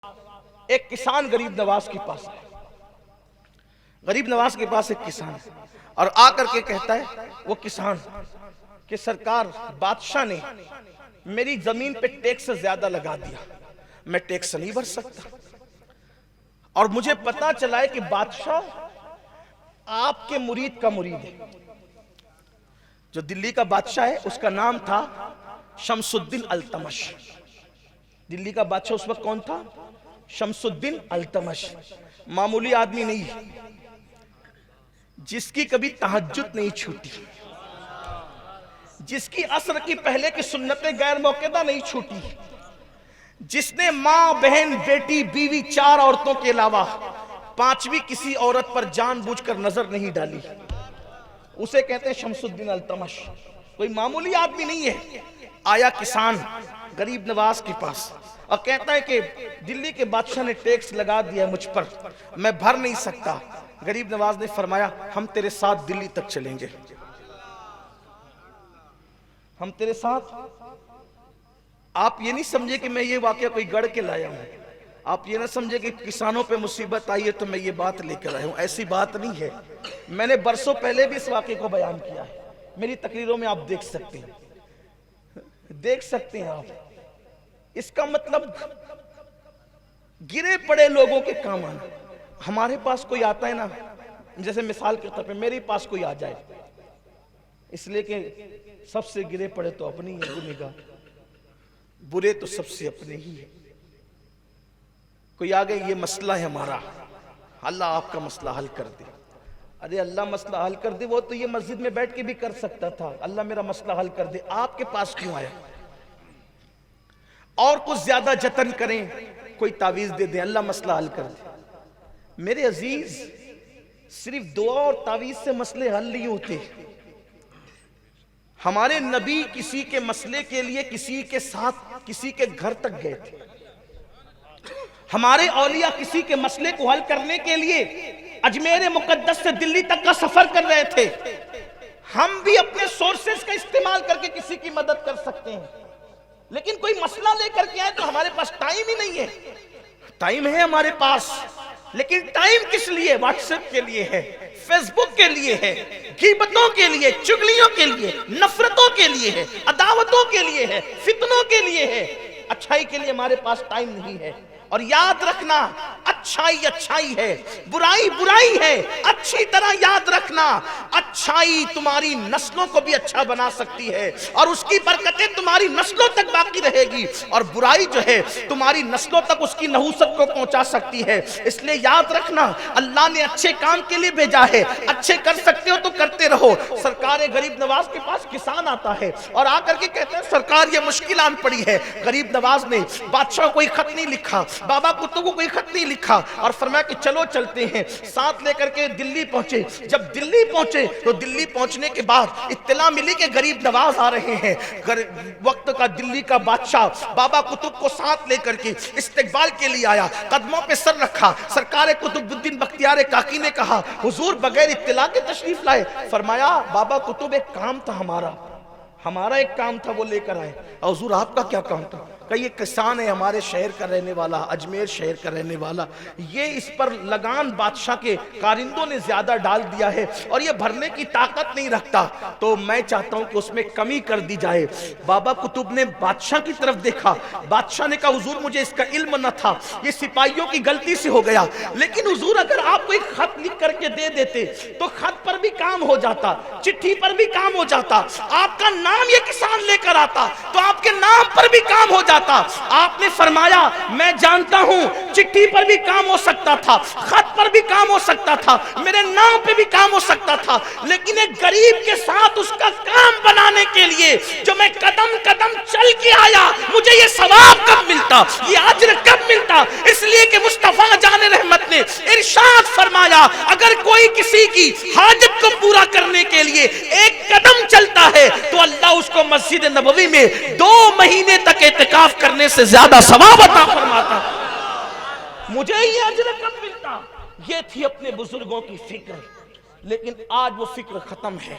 ایک کسان غریب نواز کے پاس ہے، غریب نواز کے پاس ایک کسان ہے اور آ کر کے کہتا ہے وہ کسان کہ سرکار بادشاہ نے میری زمین پہ ٹیکس زیادہ لگا دیا، میں ٹیکس نہیں بھر سکتا، اور مجھے پتا چلا ہے کہ بادشاہ آپ کے مرید کا مرید ہے۔ جو دلی کا بادشاہ ہے اس کا نام تھا شمس الدین التمش۔ دلی کا بادشاہ اس وقت کون تھا؟ شمس الدین التمش۔ معمولی آدمی نہیں، جس کی کبھی تہجد نہیں چھوٹی، جس کی عصر کی پہلے کی سنتیں غیر موقعہ نہیں چھوٹی، جس نے ماں بہن بیٹی بیوی 4 عورتوں کے علاوہ 5ویں کسی عورت پر جان بوجھ کر نظر نہیں ڈالی، اسے کہتے ہیں شمس الدین التمش۔ کوئی معمولی آدمی نہیں ہے۔ آیا کسان غریب نواز کے پاس اور کہتا ہے کہ دلی کے بادشاہ نے ٹیکس لگا دیا مجھ پر، میں بھر نہیں سکتا۔ غریب نواز نے فرمایا ہم تیرے ساتھ دلی تک چلیں گے، ہم تیرے ساتھ۔ آپ یہ نہیں سمجھے کہ میں یہ واقعہ کوئی گڑھ کے لایا ہوں، آپ یہ نہ سمجھے کہ کسانوں پہ مصیبت آئی ہے تو میں یہ بات لے کر آیا ہوں، ایسی بات نہیں ہے۔ میں نے برسوں پہلے بھی اس واقعے کو بیان کیا ہے، میری تقریروں میں آپ دیکھ سکتے ہیں آپ۔ اس کا مطلب گرے پڑے لوگوں کے کام آنا۔ ہمارے پاس کوئی آتا ہے نا، جیسے مثال کے طور پہ میرے پاس کوئی آ جائے، اس لیے کہ سب سے گرے پڑے تو اپنی ہے نگاہ، برے تو سب سے اپنے ہی ہے۔ کوئی آگے یہ مسئلہ ہے ہمارا، اللہ آپ کا مسئلہ حل کر دے۔ ارے اللہ مسئلہ حل کر دے، وہ تو یہ مسجد میں بیٹھ کے بھی کر سکتا تھا، اللہ میرا مسئلہ حل کر دے، آپ کے پاس کیوں آیا؟ اور کچھ زیادہ جتن کریں، کوئی تعویذ دے دیں، اللہ مسئلہ حل کر دے۔ میرے عزیز، صرف دعا اور تعویذ سے مسئلے حل نہیں ہوتے۔ ہمارے نبی کسی کے مسئلے کے لیے کسی کے ساتھ کسی کے گھر تک گئے تھے، ہمارے اولیاء کسی کے مسئلے کو حل کرنے کے لیے اجمیر مقدس سے دلی تک کا سفر کر رہے تھے۔ ہم بھی اپنے سورسز کا استعمال کر کے کسی کی مدد کر سکتے ہیں، لیکن کوئی مسئلہ لے کر کے آئے تو ہمارے پاس ٹائم ہی نہیں ہے۔ ٹائم ہے ہمارے پاس، لیکن ٹائم کس لیے؟ واٹس ایپ کے لیے ہے، فیس بک کے لیے ہے، غیبتوں کے لیے، چگلیوں کے لیے، نفرتوں کے لیے ہے، عداوتوں کے لیے ہے، فتنوں کے لیے ہے۔ اچھائی کے لیے ہمارے پاس ٹائم نہیں ہے۔ اور یاد رکھنا، اچھائی اچھائی ہے، برائی برائی ہے، اچھی طرح یاد رکھنا، اچھائی تمہاری نسلوں کو بھی اچھا بنا سکتی ہے اور اس کی برکتیں تمہاری نسلوں تک باقی رہے گی، اور برائی جو ہے تمہاری نسلوں تک اس کی نحوست کو پہنچا سکتی ہے۔ اس لیے یاد رکھنا، اللہ نے اچھے کام کے لیے بھیجا ہے، اچھے کر سکتے ہو تو کرتے رہو۔ سرکار غریب نواز کے پاس کسان آتا ہے اور آ کر کے کہتے ہیں سرکار یہ مشکل آن پڑی ہے۔ غریب نواز نے بادشاہ کو کوئی خط نہیں لکھا، بابا کتب کو کوئی خط نہیں لکھا، اور فرمایا کہ چلو چلتے ہیں۔ ساتھ لے کر کے دلی پہنچے۔ جب دلی پہنچے تو دلی پہنچنے کے بعد اطلاع ملی کہ غریب نواز آ رہے ہیں۔ وقت کا دلی کا بادشاہ بابا کتب کو ساتھ لے کر کے استقبال کے لیے آیا، قدموں پہ سر رکھا۔ سرکار قطب الدین بختیار کاکی نے کہا حضور بغیر اطلاع کے تشریف لائے؟ فرمایا بابا کتب ایک کام تھا ہمارا ایک کام تھا وہ لے کر آئے۔ حضور آپ کا کیا کام تھا؟ کہ یہ کسان ہے ہمارے شہر کا رہنے والا، اجمیر شہر کا رہنے والا، یہ اس پر لگان بادشاہ کے کارندوں نے زیادہ ڈال دیا ہے اور یہ بھرنے کی طاقت نہیں رکھتا، تو میں چاہتا ہوں کہ اس میں کمی کر دی جائے۔ بابا کتب نے بادشاہ کی طرف دیکھا، بادشاہ نے کہا حضور مجھے اس کا علم نہ تھا، یہ سپاہیوں کی غلطی سے ہو گیا، لیکن حضور اگر آپ کو ایک خط لکھ کر کے دے دیتے تو خط پر بھی کام ہو جاتا، چٹھی پر بھی کام ہو جاتا، آپ کا نام یہ کسان لے کر آتا تو آپ کے نام پر بھی کام ہو جاتا۔ آپ نے فرمایا میں جانتا ہوں چٹھی پر بھی کام ہو سکتا تھا، خط پر بھی کام ہو سکتا تھا، میرے نام پہ بھی کام ہو سکتا تھا، لیکن ایک غریب کے ساتھ اس کا کام بنانے کے لیے جو میں قدم قدم چل کے آیا، مجھے یہ ثواب کب ملتا، یہ اجر کب ملتا؟ اس لیے کہ مصطفیٰ جان رحمت نے ارشاد فرمایا اگر کوئی کسی کی حاجت کو پورا کرنے کے لیے ایک قدم چلتا ہے تو اللہ اس کو مسجد نبوی میں 2 مہینے تک اعتکاف کرنے سے زیادہ ثواب عطا فرماتا۔ مجھے یہ اجر کب ملتا؟ یہ تھی اپنے بزرگوں کی فکر، لیکن آج وہ فکر ختم ہے۔